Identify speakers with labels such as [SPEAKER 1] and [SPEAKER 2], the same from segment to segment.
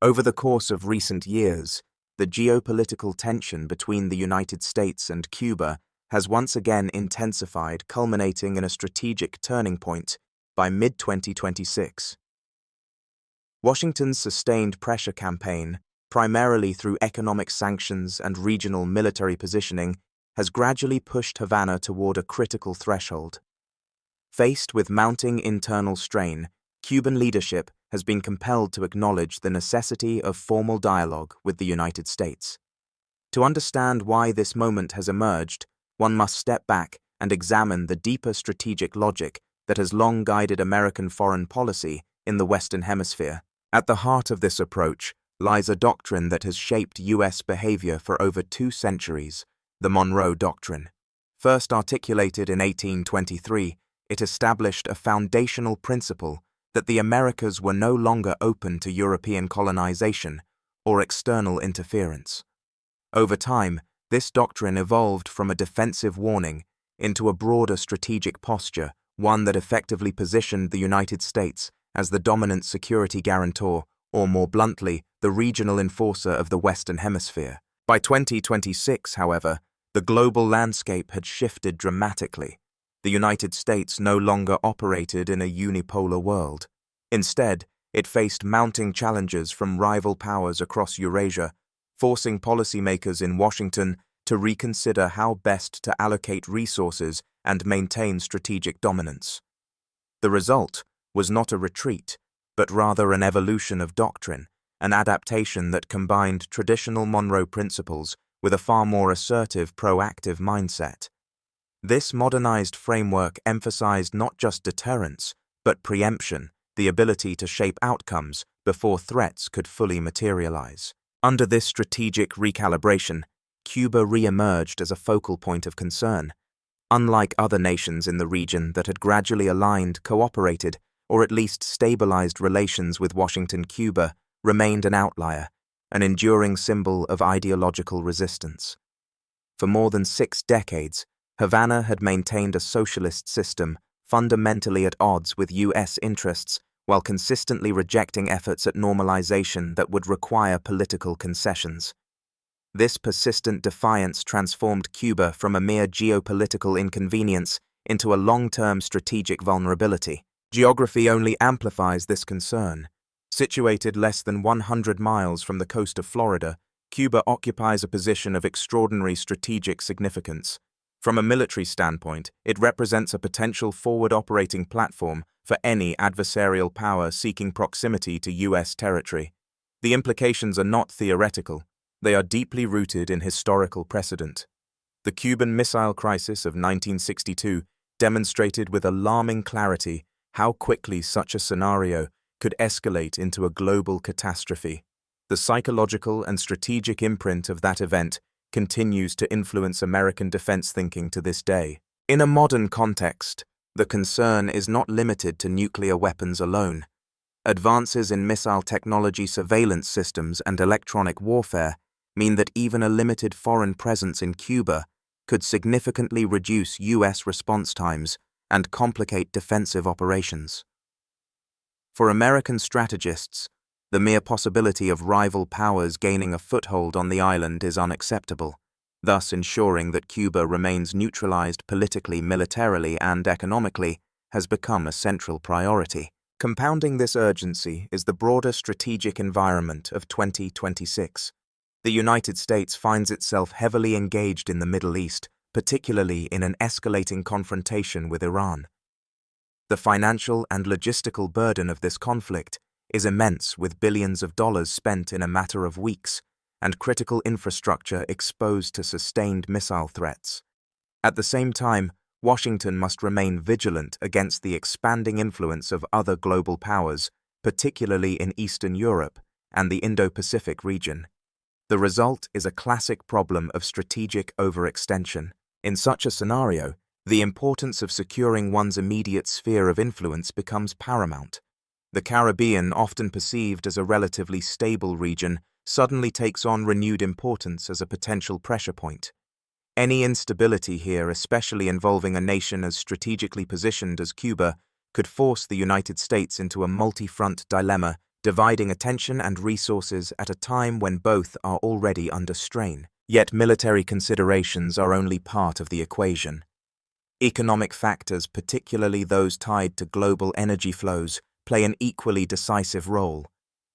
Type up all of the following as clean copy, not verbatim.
[SPEAKER 1] Over the course of recent years, the geopolitical tension between the United States and Cuba has once again intensified, culminating in a strategic turning point by mid-2026. Washington's sustained pressure campaign, primarily through economic sanctions and regional military positioning, has gradually pushed Havana toward a critical threshold. Faced with mounting internal strain, Cuban leadership has been compelled to acknowledge the necessity of formal dialogue with the United States. To understand why this moment has emerged, one must step back and examine the deeper strategic logic that has long guided American foreign policy in the Western Hemisphere. At the heart of this approach lies a doctrine that has shaped U.S. behavior for over 2 centuries, the Monroe Doctrine. First articulated in 1823, it established a foundational principle that the Americas were no longer open to European colonization or external interference. Over time, this doctrine evolved from a defensive warning into a broader strategic posture, one that effectively positioned the United States as the dominant security guarantor, or more bluntly, the regional enforcer of the Western Hemisphere. By 2026, however, the global landscape had shifted dramatically. The United States no longer operated in a unipolar world. Instead, it faced mounting challenges from rival powers across Eurasia, forcing policymakers in Washington to reconsider how best to allocate resources and maintain strategic dominance. The result was not a retreat, but rather an evolution of doctrine, an adaptation that combined traditional Monroe principles with a far more assertive, proactive mindset. This modernized framework emphasized not just deterrence, but preemption, the ability to shape outcomes before threats could fully materialize. Under this strategic recalibration, Cuba re-emerged as a focal point of concern. Unlike other nations in the region that had gradually aligned, cooperated, or at least stabilized relations with Washington, Cuba remained an outlier, an enduring symbol of ideological resistance. For more than 6 decades, Havana had maintained a socialist system fundamentally at odds with U.S. interests while consistently rejecting efforts at normalization that would require political concessions. This persistent defiance transformed Cuba from a mere geopolitical inconvenience into a long-term strategic vulnerability. Geography only amplifies this concern. Situated less than 100 miles from the coast of Florida, Cuba occupies a position of extraordinary strategic significance. From a military standpoint, it represents a potential forward operating platform for any adversarial power seeking proximity to U.S. territory. The implications are not theoretical. They are deeply rooted in historical precedent. The Cuban Missile Crisis of 1962 demonstrated with alarming clarity how quickly such a scenario could escalate into a global catastrophe. The psychological and strategic imprint of that event continues to influence American defense thinking to this day. In a modern context, the concern is not limited to nuclear weapons alone. Advances in missile technology, surveillance systems, and electronic warfare mean that even a limited foreign presence in Cuba could significantly reduce U.S. response times and complicate defensive operations. For American strategists, the mere possibility of rival powers gaining a foothold on the island is unacceptable, thus ensuring that Cuba remains neutralized politically, militarily, and economically has become a central priority. Compounding this urgency is the broader strategic environment of 2026. The United States finds itself heavily engaged in the Middle East, particularly in an escalating confrontation with Iran. The financial and logistical burden of this conflict is immense, with billions of dollars spent in a matter of weeks and critical infrastructure exposed to sustained missile threats. At the same time, Washington must remain vigilant against the expanding influence of other global powers, particularly in Eastern Europe and the Indo-Pacific region. The result is a classic problem of strategic overextension. In such a scenario, the importance of securing one's immediate sphere of influence becomes paramount. The Caribbean, often perceived as a relatively stable region, suddenly takes on renewed importance as a potential pressure point. Any instability here, especially involving a nation as strategically positioned as Cuba, could force the United States into a multi-front dilemma dividing attention and resources at a time when both are already under strain. Yet military considerations are only part of the equation. Economic factors, particularly those tied to global energy flows, play an equally decisive role.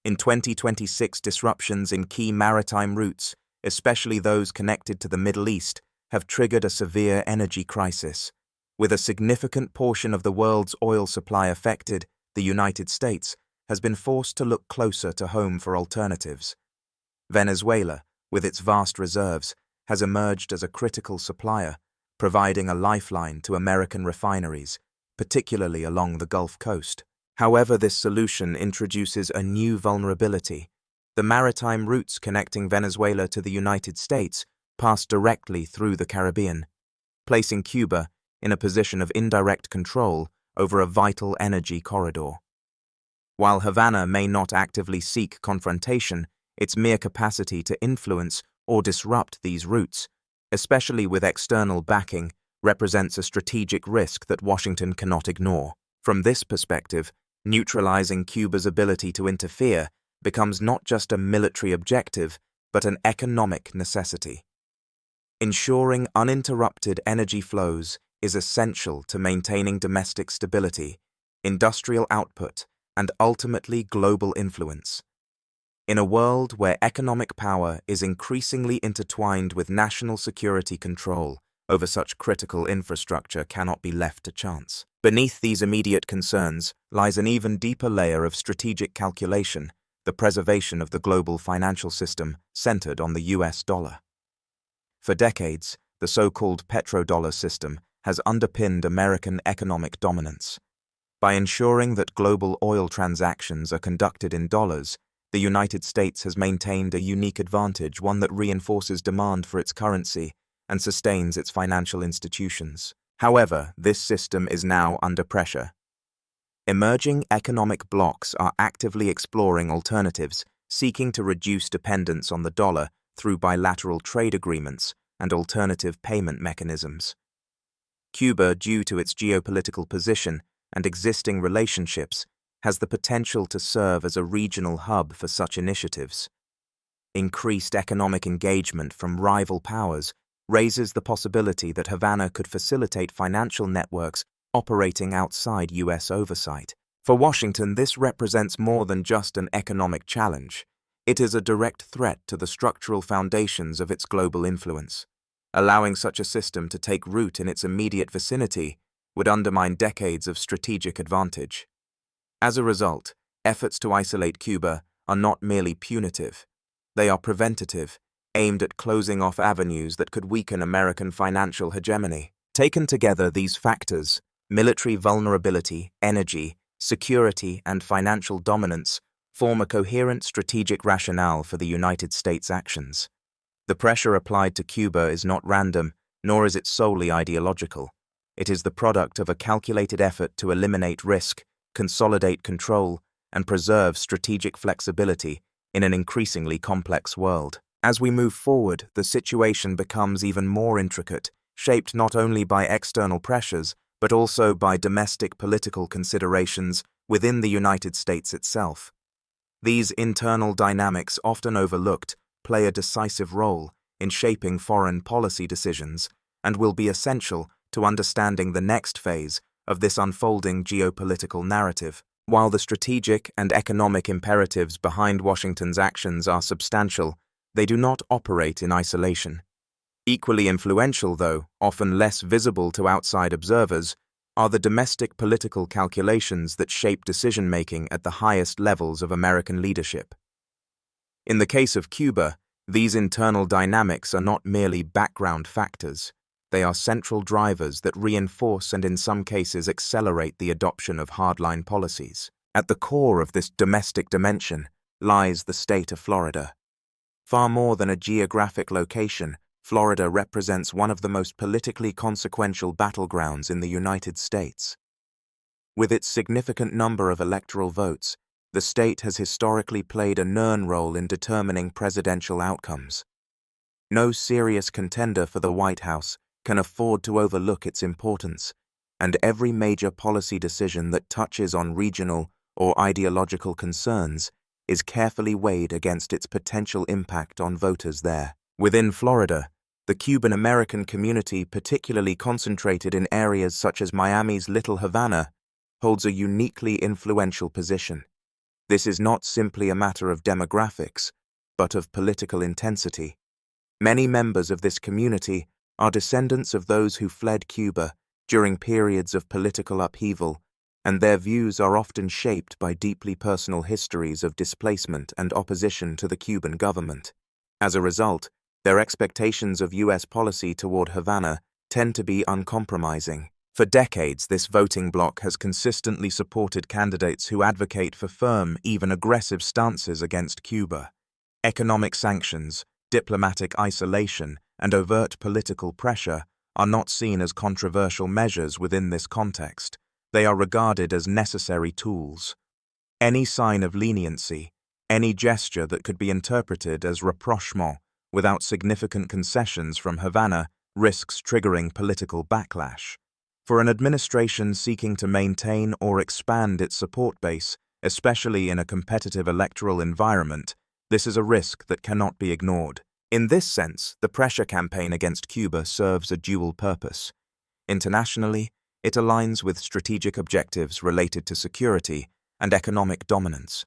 [SPEAKER 1] In 2026, disruptions in key maritime routes, especially those connected to the Middle East, have triggered a severe energy crisis. With a significant portion of the world's oil supply affected, the United States has been forced to look closer to home for alternatives. Venezuela, with its vast reserves, has emerged as a critical supplier, providing a lifeline to American refineries, particularly along the Gulf Coast. However, this solution introduces a new vulnerability. The maritime routes connecting Venezuela to the United States pass directly through the Caribbean, placing Cuba in a position of indirect control over a vital energy corridor. While Havana may not actively seek confrontation, its mere capacity to influence or disrupt these routes, especially with external backing, represents a strategic risk that Washington cannot ignore. From this perspective, neutralizing Cuba's ability to interfere becomes not just a military objective, but an economic necessity. Ensuring uninterrupted energy flows is essential to maintaining domestic stability, industrial output, and ultimately global influence. In a world where economic power is increasingly intertwined with national security, control over such critical infrastructure cannot be left to chance. Beneath these immediate concerns lies an even deeper layer of strategic calculation, the preservation of the global financial system centered on the US dollar. For decades, the so-called petrodollar system has underpinned American economic dominance. By ensuring that global oil transactions are conducted in dollars, the United States has maintained a unique advantage, one that reinforces demand for its currency and sustains its financial institutions. However, this system is now under pressure. Emerging economic blocs are actively exploring alternatives, seeking to reduce dependence on the dollar through bilateral trade agreements and alternative payment mechanisms. Cuba, due to its geopolitical position and existing relationships, has the potential to serve as a regional hub for such initiatives. Increased economic engagement from rival powers raises the possibility that Havana could facilitate financial networks operating outside U.S. oversight. For Washington, this represents more than just an economic challenge. It is a direct threat to the structural foundations of its global influence. Allowing such a system to take root in its immediate vicinity would undermine decades of strategic advantage. As a result, efforts to isolate Cuba are not merely punitive. They are preventative, aimed at closing off avenues that could weaken American financial hegemony. Taken together, these factors, military vulnerability, energy, security, and financial dominance, form a coherent strategic rationale for the United States' actions. The pressure applied to Cuba is not random, nor is it solely ideological. It is the product of a calculated effort to eliminate risk, consolidate control, and preserve strategic flexibility in an increasingly complex world. As we move forward, the situation becomes even more intricate, shaped not only by external pressures, but also by domestic political considerations within the United States itself. These internal dynamics, often overlooked, play a decisive role in shaping foreign policy decisions and will be essential to understanding the next phase of this unfolding geopolitical narrative. While the strategic and economic imperatives behind Washington's actions are substantial, they do not operate in isolation. Equally influential, though often less visible to outside observers, are the domestic political calculations that shape decision-making at the highest levels of American leadership. In the case of Cuba, these internal dynamics are not merely background factors. They are central drivers that reinforce and in some cases accelerate the adoption of hardline policies. At the core of this domestic dimension lies the state of Florida. Far more than a geographic location, Florida represents one of the most politically consequential battlegrounds in the United States. With its significant number of electoral votes, the state has historically played a known role in determining presidential outcomes. No serious contender for the White House can afford to overlook its importance, and every major policy decision that touches on regional or ideological concerns is carefully weighed against its potential impact on voters there. Within Florida, the Cuban-American community, particularly concentrated in areas such as Miami's Little Havana, holds a uniquely influential position. This is not simply a matter of demographics, but of political intensity. Many members of this community are descendants of those who fled Cuba during periods of political upheaval, and their views are often shaped by deeply personal histories of displacement and opposition to the Cuban government. As a result, their expectations of U.S. policy toward Havana tend to be uncompromising. For decades, this voting bloc has consistently supported candidates who advocate for firm, even aggressive stances against Cuba. Economic sanctions, diplomatic isolation, and overt political pressure are not seen as controversial measures within this context. They are regarded as necessary tools. Any sign of leniency, any gesture that could be interpreted as rapprochement without significant concessions from Havana risks triggering political backlash. For an administration seeking to maintain or expand its support base, especially in a competitive electoral environment, this is a risk that cannot be ignored. In this sense, the pressure campaign against Cuba serves a dual purpose. Internationally, it aligns with strategic objectives related to security and economic dominance.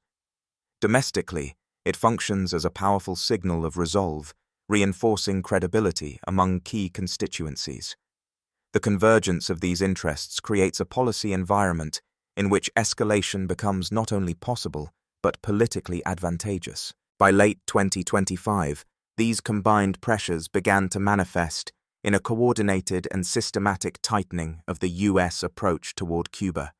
[SPEAKER 1] Domestically, it functions as a powerful signal of resolve, reinforcing credibility among key constituencies. The convergence of these interests creates a policy environment in which escalation becomes not only possible, but politically advantageous. By late 2025, these combined pressures began to manifest in a coordinated and systematic tightening of the U.S. approach toward Cuba.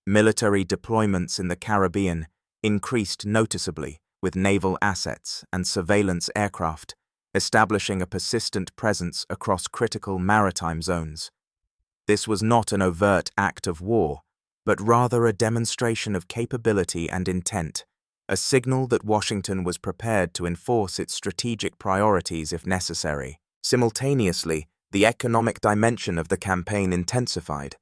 [SPEAKER 1] Military deployments in the Caribbean increased noticeably, with naval assets and surveillance aircraft establishing a persistent presence across critical maritime zones. This was not an overt act of war, but rather a demonstration of capability and intent, a signal that Washington was prepared to enforce its strategic priorities if necessary. Simultaneously, the economic dimension of the campaign intensified.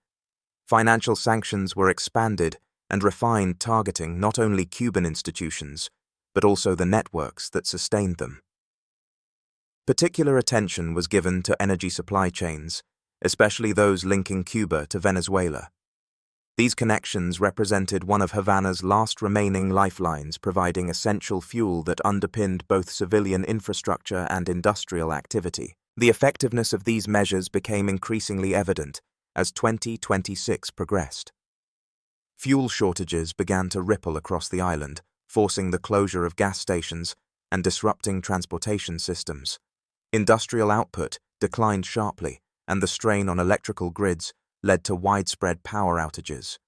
[SPEAKER 1] Financial sanctions were expanded and refined, targeting not only Cuban institutions, but also the networks that sustained them. Particular attention was given to energy supply chains, especially those linking Cuba to Venezuela. These connections represented one of Havana's last remaining lifelines, providing essential fuel that underpinned both civilian infrastructure and industrial activity. The effectiveness of these measures became increasingly evident as 2026 progressed. Fuel shortages began to ripple across the island, forcing the closure of gas stations and disrupting transportation systems. Industrial output declined sharply, and the strain on electrical grids led to widespread power outages.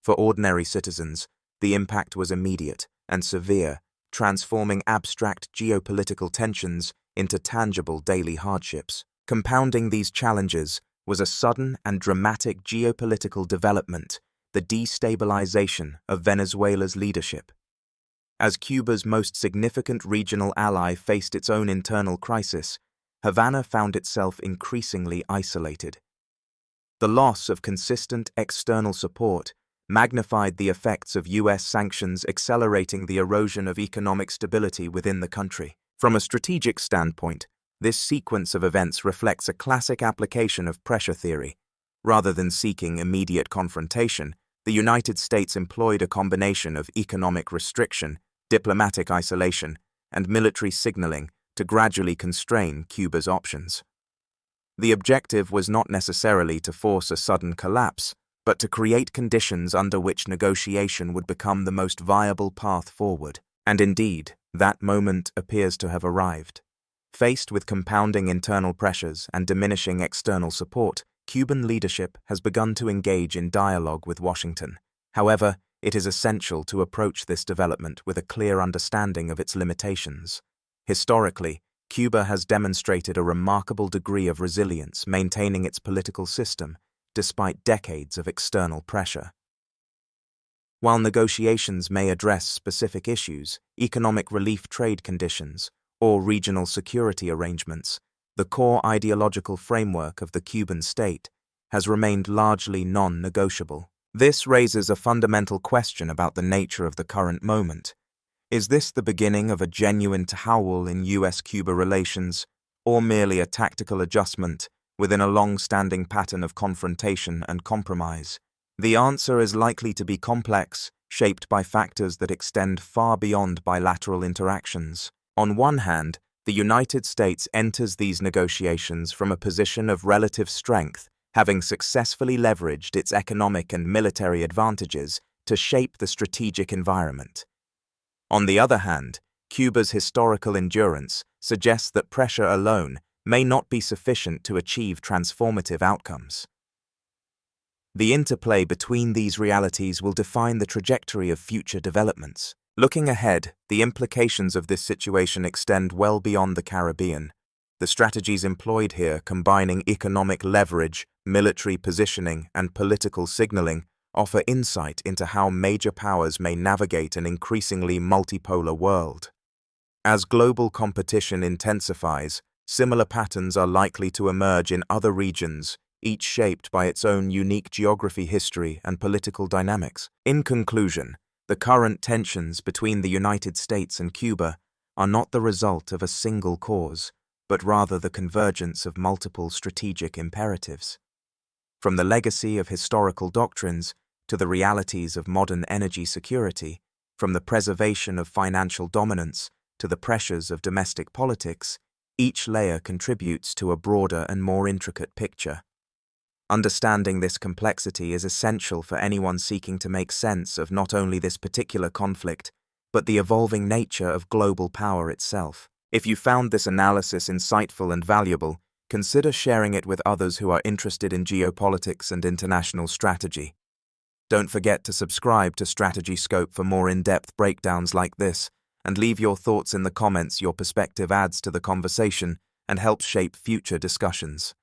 [SPEAKER 1] For ordinary citizens, the impact was immediate and severe, transforming abstract geopolitical tensions into tangible daily hardships. Compounding these challenges was a sudden and dramatic geopolitical development, the destabilization of Venezuela's leadership. As Cuba's most significant regional ally faced its own internal crisis, Havana found itself increasingly isolated. The loss of consistent external support magnified the effects of U.S. sanctions, accelerating the erosion of economic stability within the country. From a strategic standpoint, this sequence of events reflects a classic application of pressure theory. Rather than seeking immediate confrontation, the United States employed a combination of economic restriction, diplomatic isolation, and military signaling to gradually constrain Cuba's options. The objective was not necessarily to force a sudden collapse, but to create conditions under which negotiation would become the most viable path forward. And indeed, that moment appears to have arrived. Faced with compounding internal pressures and diminishing external support, Cuban leadership has begun to engage in dialogue with Washington. However, it is essential to approach this development with a clear understanding of its limitations. Historically, Cuba has demonstrated a remarkable degree of resilience, maintaining its political system despite decades of external pressure. While negotiations may address specific issues, economic relief, trade conditions, or regional security arrangements, the core ideological framework of the Cuban state has remained largely non-negotiable. This raises a fundamental question about the nature of the current moment. Is this the beginning of a genuine howl in US-Cuba relations, or merely a tactical adjustment within a long-standing pattern of confrontation and compromise? The answer is likely to be complex, shaped by factors that extend far beyond bilateral interactions. On one hand, the United States enters these negotiations from a position of relative strength, having successfully leveraged its economic and military advantages to shape the strategic environment. On the other hand, Cuba's historical endurance suggests that pressure alone may not be sufficient to achieve transformative outcomes. The interplay between these realities will define the trajectory of future developments. Looking ahead, the implications of this situation extend well beyond the Caribbean. The strategies employed here, combining economic leverage, military positioning, and political signaling, offer insight into how major powers may navigate an increasingly multipolar world. As global competition intensifies, similar patterns are likely to emerge in other regions, each shaped by its own unique geography, history, and political dynamics. In conclusion, the current tensions between the United States and Cuba are not the result of a single cause, but rather the convergence of multiple strategic imperatives. From the legacy of historical doctrines to the realities of modern energy security, from the preservation of financial dominance to the pressures of domestic politics, each layer contributes to a broader and more intricate picture. Understanding this complexity is essential for anyone seeking to make sense of not only this particular conflict, but the evolving nature of global power itself. If you found this analysis insightful and valuable, consider sharing it with others who are interested in geopolitics and international strategy. Don't forget to subscribe to Strategy Scope for more in-depth breakdowns like this, and leave your thoughts in the comments. Your perspective adds to the conversation and helps shape future discussions.